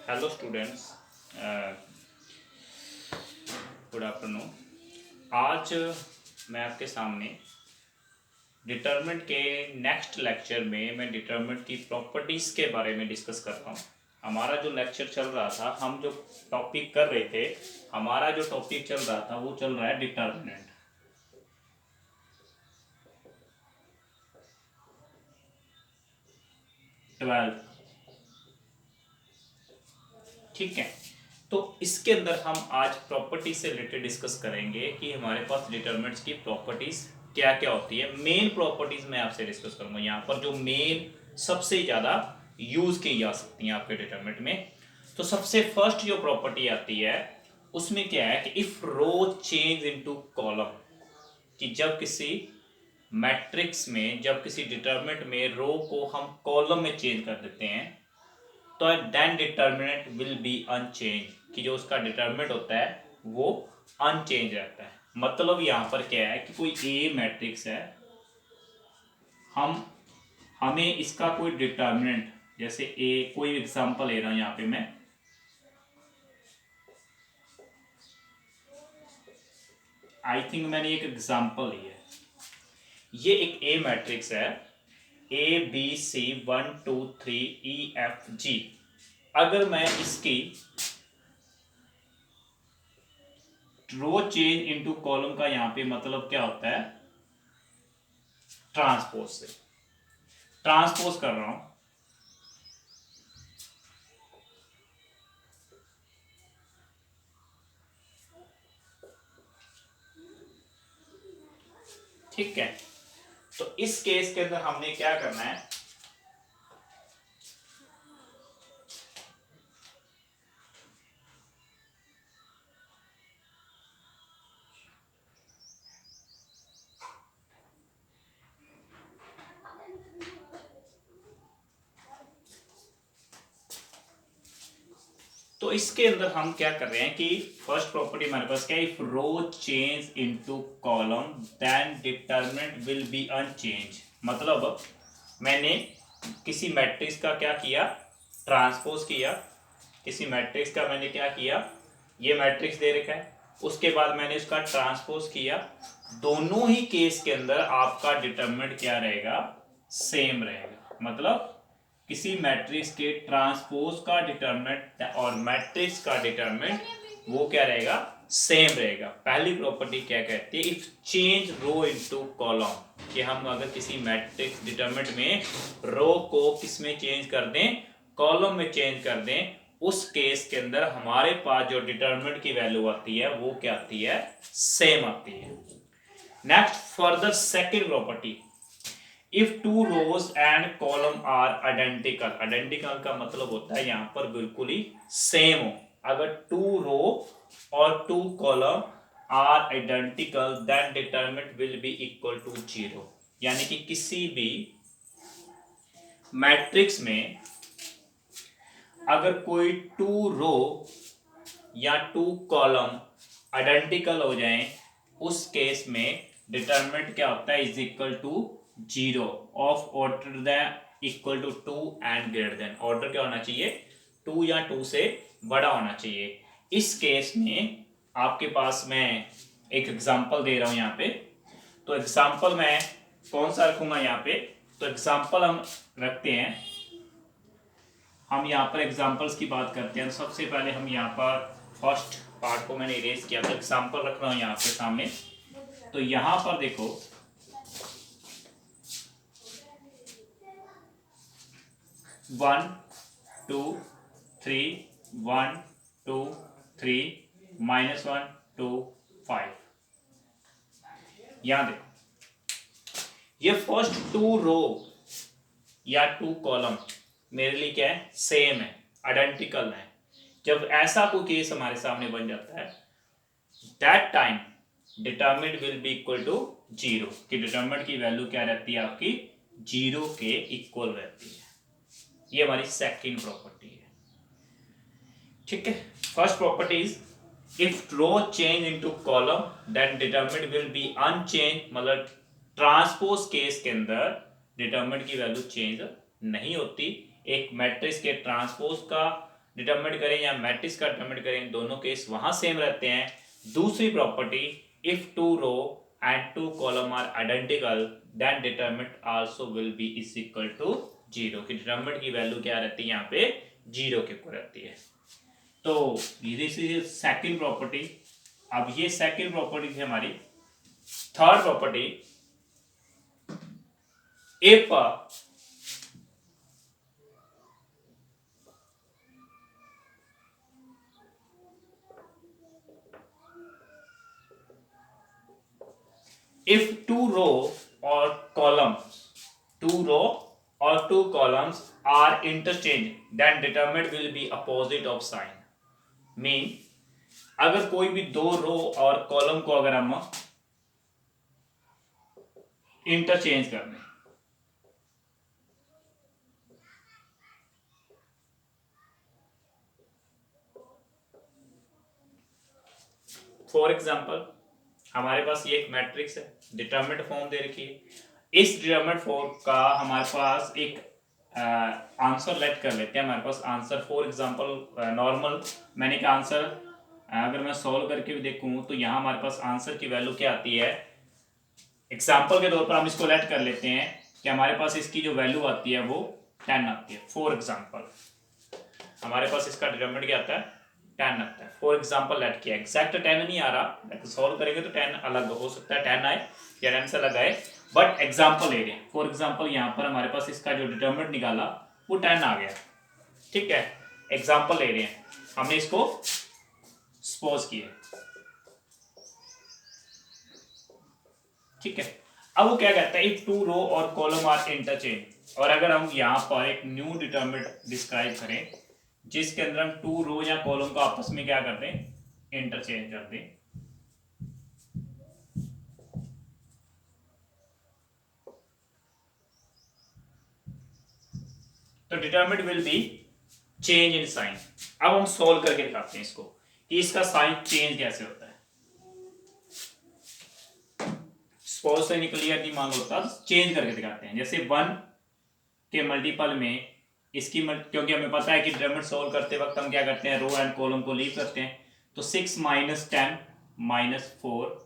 Hello students, good afternoon. आज मैं आपके सामने डिटरमिनेंट के नेक्स्ट लेक्चर में मैं डिटरमिनेंट की प्रॉपर्टीज़ के बारे में डिस्कस कर रहा हूँ। हमारा जो लेक्चर चल रहा था, हम जो टॉपिक कर रहे थे, हमारा जो टॉपिक चल रहा था वो चल रहा है डिटरमिनेंट। ट्वेल्थ, ठीक है। तो इसके अंदर हम आज प्रॉपर्टी से रिलेटेड डिस्कस करेंगे कि हमारे पास डिटरमिनेंट्स की प्रॉपर्टीज क्या क्या होती है। मेन प्रॉपर्टीज मैं आपसे डिस्कस करूंगा यहाँ पर, जो मेन सबसे ज्यादा यूज की जा सकती हैं आपके डिटरमिनेंट में। तो सबसे फर्स्ट जो प्रॉपर्टी आती है उसमें क्या है कि if row change into column, कि जब किसी मैट्रिक्स में, जब किसी डिटरमिनेंट में रो को हम कॉलम में चेंज कर देते हैं तो then determinant will be unchange, कि जो उसका डिटर्मिनेंट होता है वो अनचेंज रहता है। मतलब यहां पर क्या है कि कोई ए मैट्रिक्स है, हम हमें इसका कोई डिटर्मिनेंट, जैसे ए, कोई एग्जांपल ले रहा हूं यहां पे मैं, आई थिंक मैंने एक एग्जांपल ली है। ये एक ए मैट्रिक्स है, A B C 1 2 3 E F G। अगर मैं इसकी रो चेंज इनटू कॉलम का यहां पे मतलब क्या होता है, ट्रांसपोज से ट्रांसपोज कर रहा हूं, ठीक है। तो इस केस के अंदर हमने क्या करना है, तो इसके अंदर हम क्या कर रहे हैं कि फर्स्ट प्रॉपर्टी हमारे पास क्या है, if row change into column then determinant will be unchange. मतलब मैंने किसी मैट्रिक्स का क्या किया, ट्रांसपोज किया। किसी मैट्रिक्स का मैंने क्या किया, ये मैट्रिक्स दे रखा है, उसके बाद मैंने उसका ट्रांसपोज किया। दोनों ही केस के अंदर आपका डिटरमिनेंट क्या रहेगा, सेम रहेगा। मतलब किसी मैट्रिक्स के ट्रांसपोज का डिटरमिनेंट और मैट्रिक्स का डिटरमिनेंट वो क्या रहेगा, सेम रहेगा। पहली प्रॉपर्टी क्या कहती है, if change row into column, कि हम अगर किसी मैट्रिक्स डिटरमिनेंट में रो को किस में चेंज कर दें, कॉलम में चेंज कर दें, उस केस के अंदर हमारे पास जो डिटरमिनेंट की वैल्यू आती है वो क्या आती है, सेम आती है। Next, further second property, if two rows and column are identical. Identical का मतलब होता है यहां पर बिल्कुल ही सेम हो। अगर टू रो और two column are identical then determinant will be equal to 0। यानी कि किसी भी मैट्रिक्स में अगर कोई टू रो या टू कॉलम आइडेंटिकल हो जाएं, उस केस में डिटरमिनेंट क्या होता है, is equal to 0 of order then equal to 2 and greater than. ऑर्डर क्या होना चाहिए, 2 या 2 से बड़ा होना चाहिए। इस केस में आपके पास मैं एक एग्जांपल दे रहा हूं यहां पे। तो एग्जांपल मैं कौन सा रखूंगा यहाँ पे, तो एग्जांपल हम रखते हैं, हम यहाँ पर एग्जांपल्स की बात करते हैं। सबसे पहले हम यहाँ पर फर्स्ट पार्ट को मैंने इरेज किया, तो एग्जांपल रख रहा हूँ यहाँ पे सामने। तो यहाँ पर देखो, 1 2 3 1 2 3 -1 2 5। यहां देखो, ये फर्स्ट टू रो या टू कॉलम मेरे लिए क्या है, सेम है, आइडेंटिकल है। जब ऐसा कोई केस हमारे सामने बन जाता है, that time determinant will be equal to 0, कि डिटरमिनेंट की वैल्यू क्या रहती है आपकी, 0 के इक्वल रहती है। ये हमारी सेकंड प्रॉपर्टी है, ठीक है। First property is if row change into column then determinant will be unchange. मतलब ट्रांसपोज केस के अंदर डिटरमिनेंट की वैल्यू चेंज नहीं होती। एक मैट्रिक्स के ट्रांसपोज का डिटरमिनेट करें या मैट्रिक्स का डिटरमिनेट करें, दोनों केस वहां सेम रहते हैं। दूसरी property, if two row and two column are identical then determinant also will be is equal to zero, कि डिटरमिनेंट की वैल्यू क्या रहती है यहाँ पे जीरो के ऊपर रहती है। तो दिस इज सेकंड प्रॉपर्टी। अब ये सेकंड प्रॉपर्टी थी हमारी। Third property, if if two row or two columns are interchanged, then determinant will be opposite of sign. Mean अगर कोई भी दो रो और कॉलम को अगर हम इंटरचेंज कर दें, फॉर एग्जांपल हमारे पास ये एक मैट्रिक्स है, डिटरमिनेंट फॉर्म दे रखी है। इस डिटरमिनेंट फॉर्म का हमारे पास एक आंसर लेट कर लेते हैं। हमारे पास आंसर फॉर एग्जांपल नॉर्मल मैंने का आंसर अगर मैं सॉल्व करके भी देखूं तो यहाँ हमारे पास आंसर की वैल्यू क्या आती है। एग्जांपल के तौर पर हम इसको लेट कर लेते हैं कि हमारे पास इसकी जो वैल्यू आती है वो 10 आती है। फॉर एग्जांपल हमारे पास इसका डिटरमिनेंट क्या आता है, 10 आता है। फॉर एग्जांपल लेट किया, एग्जैक्ट 10 नहीं आ रहा, लेकिन सॉल्व करेंगे तो 10 अलग हो सकता है, 10 आए या 10 से अलग आए, बट एग्जांपल ले रहे हैं। फॉर एग्जांपल यहाँ पर हमारे पास इसका जो डिटरमिनेंट निकाला वो 10 आ गया, ठीक है। एग्जांपल ले रहे हैं, हमने इसको सपोज किया, ठीक है। अब वो क्या कहता है, इफ टू रो और कॉलम आर इंटरचेंज, और अगर हम यहाँ पर एक न्यू डिटरमिनेंट डिस्क्राइब करें जिसके अंदर हम टू रो या कॉलम को आपस में क्या करते हैं, इंटरचेंज करते हैं, तो determinant will be change in sign. अब हम सोल्व करके दिखाते हैं इसको कि इसका साइन चेंज कैसे होता है। सपोज से क्लियर नहीं मान होता, चेंज करके दिखाते हैं। जैसे 1 के मल्टीपल में इसकी क्योंकि हमें पता है कि डिटरमिनेंट सोल्व करते वक्त हम क्या करते हैं, रो एंड कॉलम को लीव करते हैं। तो 6 माइनस 10 माइनस 4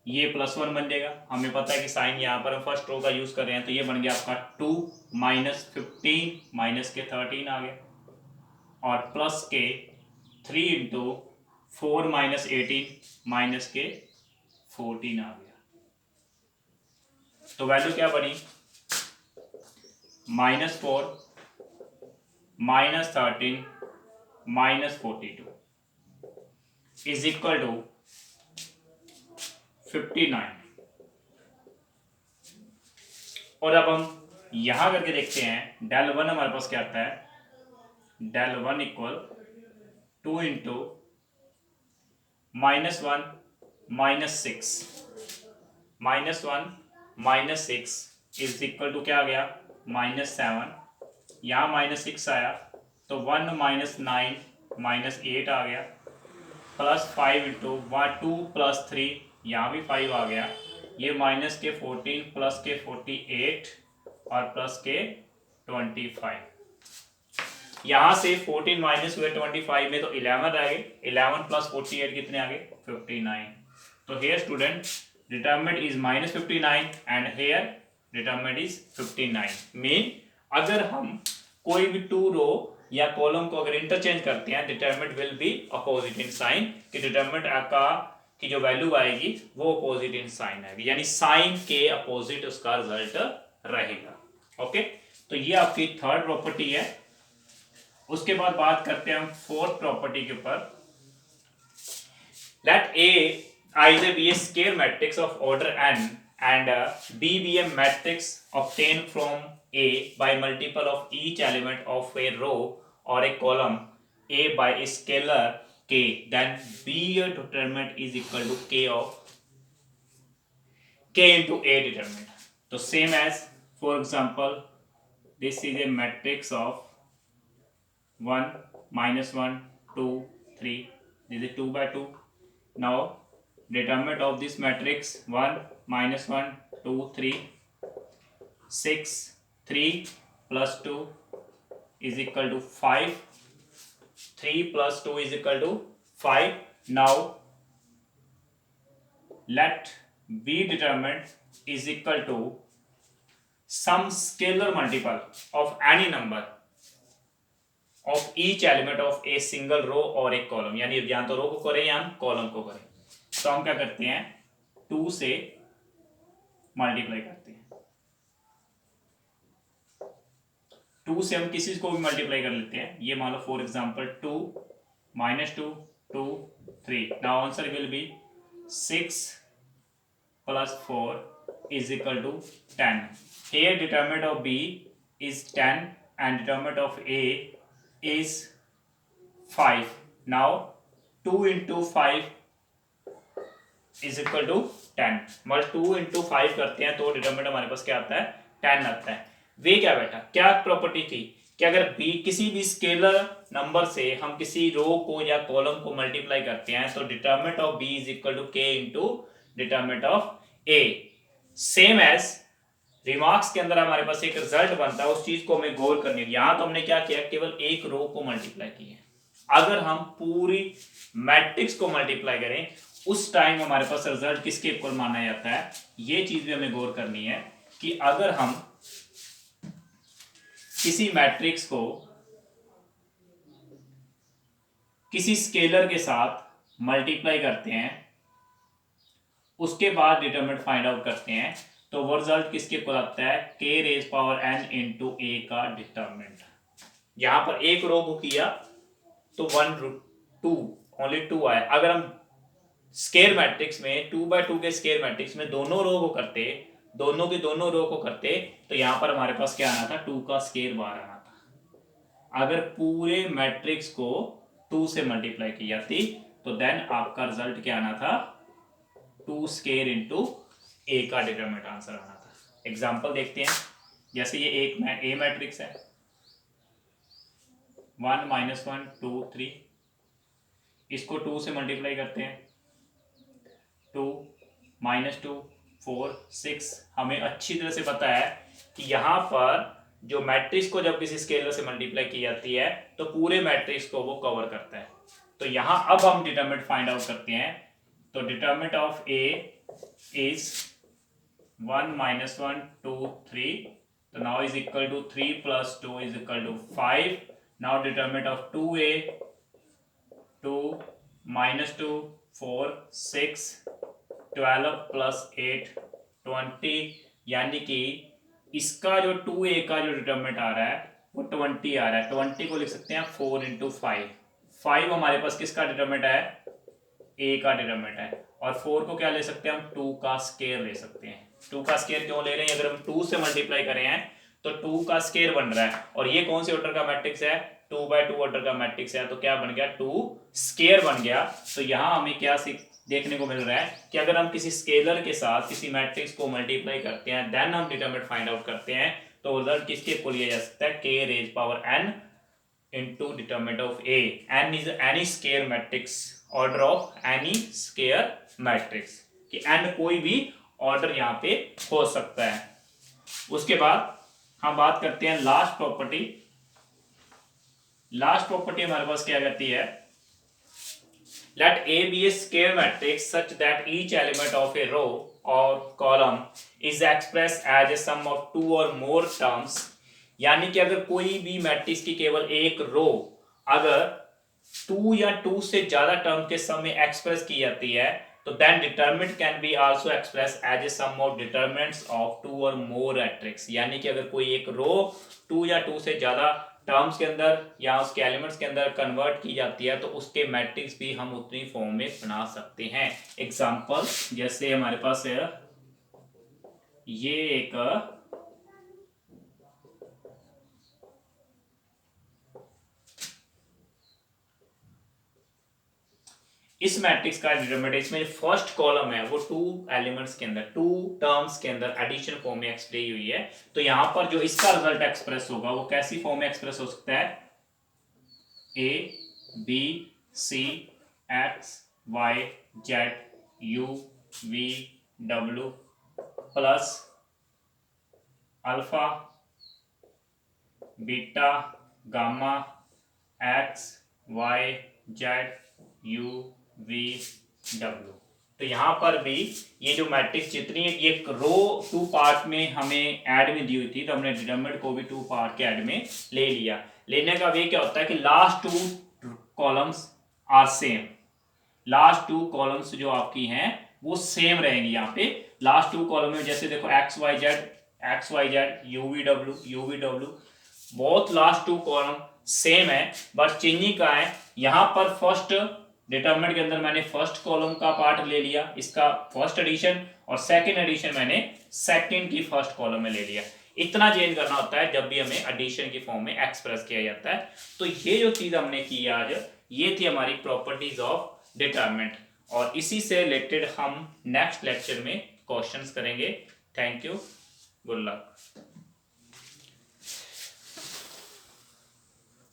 ये +1 बन जाएगा। हमें पता है कि साइन यहाँ पर हम फर्स्ट रो का यूज कर रहे हैं, तो ये बन गया आपका 2 माइनस 15 माइनस के 13 आ गया, और प्लस के 3 इंटू 4 माइनस 18 माइनस के 14 आ गया। तो वैल्यू क्या बनी, -4 minus 13 minus 42 is equal to 59। और अब हम यहां करके देखते हैं, डेल 1 हमारे पास क्या आता है, del 1 equal 2 into -1 -6 -1 -6 is equal to क्या आ गया, -7। यहाँ -6 आया तो 1 -9 -8 आ गया, प्लस 5 इंटू 2 प्लस 3 यहाँ भी 5 आ गया, ये माइनस के 14 प्लस के 48 और प्लस के 25। यहाँ से 14 माइनस हुए 25 में तो 11 आ गए, 11 प्लस 48 कितने आ गए, 59। तो here student determinant is -59 and here determinant is 59। Mean अगर हम कोई भी टू रो या कॉलम को अगर इंटरचेंज करते हैं, determinant will be opposite in sign, कि डिटरमिनेंट का की जो वैल्यू आएगी वो अपोजिट इन साइन आएगी, यानी साइन के अपोजिट उसका रिजल्ट रहेगा। ओके, तो ये आपकी थर्ड प्रॉपर्टी है। उसके बाद बात करते हैं हम फोर्थ प्रॉपर्टी के ऊपर। Let A either be a square matrix of order n and b be a matrix obtained from A by multiple of each element of a row or a column A by a scalar k, then B determinant is equal to k into A determinant. So same as, for example, this is a matrix of 1 -1 2 3, this is 2 by 2. Now determinant of this matrix 1 -1 2 3 6 3 plus 2 is equal to 5. 3 plus 2 is equal to 5. Now let b determined is equal to some scalar multiple of any number of each element of a single row और एक column, यानी या तो रो को करें या हम column को करें। तो हम क्या करते हैं, 2 से मल्टीप्लाई करते हैं। 2 से हम किसी को भी मल्टीप्लाई कर लेते हैं। ये मान लो for example 2 minus 2 2 3। Now answer will be 6 plus 4 is equal to 10. Here determinant of B is 10 and determinant of A is 5. Now 2 into 5 is equal to 10. मतलब 2 into 5 करते हैं तो डिटरमिनेंट हमारे पास क्या आता है, 10 आता है। वे क्या बेटा, क्या प्रॉपर्टी थी कि अगर B किसी भी स्केलर नंबर से हम किसी रो को या कॉलम को मल्टीप्लाई करते हैं तो determinant of B is equal to K into determinant of A। Same as remarks के अंदर हमारे पास एक रिजल्ट बनता है, उस चीज को हमें गौर करनी है। यहां तो हमने क्या किया, केवल एक रो को मल्टीप्लाई किया है। अगर हम पूरी मैट्रिक्स को मल्टीप्लाई करें उस टाइम हमारे पास रिजल्ट किसके इक्वल माना जाता है, ये चीज भी हमें गौर करनी है कि अगर हम किसी मैट्रिक्स को किसी स्केलर के साथ मल्टीप्लाई करते हैं, उसके बाद डिटरमिनेंट फाइंड आउट करते हैं, तो वो रिजल्ट किसके इक्वल आता है, k raise power n into a का डिटरमिनेंट। यहां पर एक रो को किया तो 1 2 ओनली 2 आया। अगर हम स्केयर मैट्रिक्स में 2x2 के स्केयर मैट्रिक्स में दोनों रो को करते, दोनों की दोनों रो को करते, तो यहां पर हमारे पास क्या आना था, 2 का स्केयर बाहर आना था। अगर पूरे मैट्रिक्स को 2 से मल्टीप्लाई की जाती तो देन आपका रिजल्ट क्या आना था, 2 स्केयर इंटू ए का डिटरमिनेंट आंसर आना था। एग्जांपल देखते हैं, जैसे ये एक ए मैट्रिक्स है 1 -1 2 3, इसको 2 से मल्टीप्लाई करते हैं 2 -2 4 6। हमें अच्छी तरह से पता है कि यहाँ पर जो मैट्रिक्स को जब किसी स्केलर से मल्टीप्लाई की जाती है तो पूरे मैट्रिक्स को वो कवर करता है। तो यहाँ अब हम डिटरमिनेंट फाइंड आउट करते हैं, तो डिटरमिनेंट ऑफ ए इज 1 -1 2 3, तो now is equal to 3 plus 2 is equal to 5. Now determinant of 2a 2 -2 4 6 12 plus 8 20, यानी कि इसका जो 2a का जो डिटरमिनेंट आ रहा है वो 20 आ रहा है। 20 को लिख सकते हैं 4 इंटू 5। 5 हमारे पास किसका डिटरमिनेंट है, a का डिटरमिनेंट है, और 4 को क्या ले सकते हैं हम, 2 का स्केयर ले सकते हैं। 2 का स्केयर क्यों ले रहे हैं, अगर हम 2 से मल्टीप्लाई कर रहे हैं तो 2 का स्केयर बन रहा है, और ये कौन से ऑर्डर का मैट्रिक्स है, 2x2 ऑर्डर का मैट्रिक्स है, तो क्या बन गया, 2 स्केयर बन गया। तो यहां हमें क्या देखने को मिल रहा है कि अगर हम किसी स्केलर के साथ किसी मैट्रिक्स को मल्टीप्लाई करते हैं देन हम डिटरमिनेंट फाइंड आउट करते हैं, तो रिजल्ट किसके इक्वल लिया जा सकता है, k raise power n into determinant of a। n is any square matrix, order of any square matrix, कि n कोई भी ऑर्डर यहाँ पे हो सकता है। उसके बाद हम बात करते हैं लास्ट प्रॉपर्टी। लास्ट प्रॉपर्टी हमारे पास क्या कहती है, let A be a square matrix such that each element of a row or column is expressed as a sum of 2 or more terms। यानी कि अगर कोई भी मैट्रिक्स की केवल एक रो अगर 2 या 2 से ज्यादा टर्म के सम में एक्सप्रेस की जाती है तो then determinant can be also express as a sum of determinants of 2 और मोर मैट्रिक्स। यानी कि अगर कोई एक रो 2 या 2 से ज्यादा टर्म्स के अंदर या उसके एलिमेंट्स के अंदर कन्वर्ट की जाती है तो उसके मैट्रिक्स भी हम उतनी फॉर्म में बना सकते हैं। एग्जांपल जैसे हमारे पास है ये एक इस मैट्रिक्स का डिटरमिनेंट, इसमें फर्स्ट कॉलम है वो 2 एलिमेंट्स के अंदर 2 टर्म्स के अंदर एडिशन फॉर्म में एक्सप्रेस हुई है, तो यहां पर जो इसका रिजल्ट एक्सप्रेस होगा वो कैसी फॉर्म में एक्सप्रेस हो सकता है, a b c x y z u v w plus alpha beta gamma x y z u v डब्ल्यू। तो यहाँ पर भी ये जो मैट्रिक्स जितनी है ये रो टू पार्ट में हमें ऐड में दी हुई थी, तो हमने डिटरमिनेंट को भी टू पार्ट के ऐड में ले लिया। लेने का वे क्या होता है कि last two columns are same, last two columns जो आपकी हैं वो सेम रहेंगी। यहाँ पे लास्ट टू कॉलम में जैसे देखो x y z u v डब्ल्यू बहुत लास्ट टू कॉलम सेम है, बट चेंजिंग का है यहाँ पर फर्स्ट डिटरमिनेंट के अंदर मैंने फर्स्ट कॉलम का पार्ट ले लिया, इसका फर्स्ट एडिशन, और सेकंड एडिशन मैंने सेकंड की फर्स्ट कॉलम में ले लिया। इतना चेंज करना होता है जब भी हमें एडिशन की फॉर्म में एक्सप्रेस किया जाता है। तो ये जो चीज हमने की आज, ये थी हमारी प्रॉपर्टीज ऑफ डिटरमिनेंट, और इसी से रिलेटेड हम नेक्स्ट लेक्चर में क्वेश्चंस करेंगे। Thank you, good luck.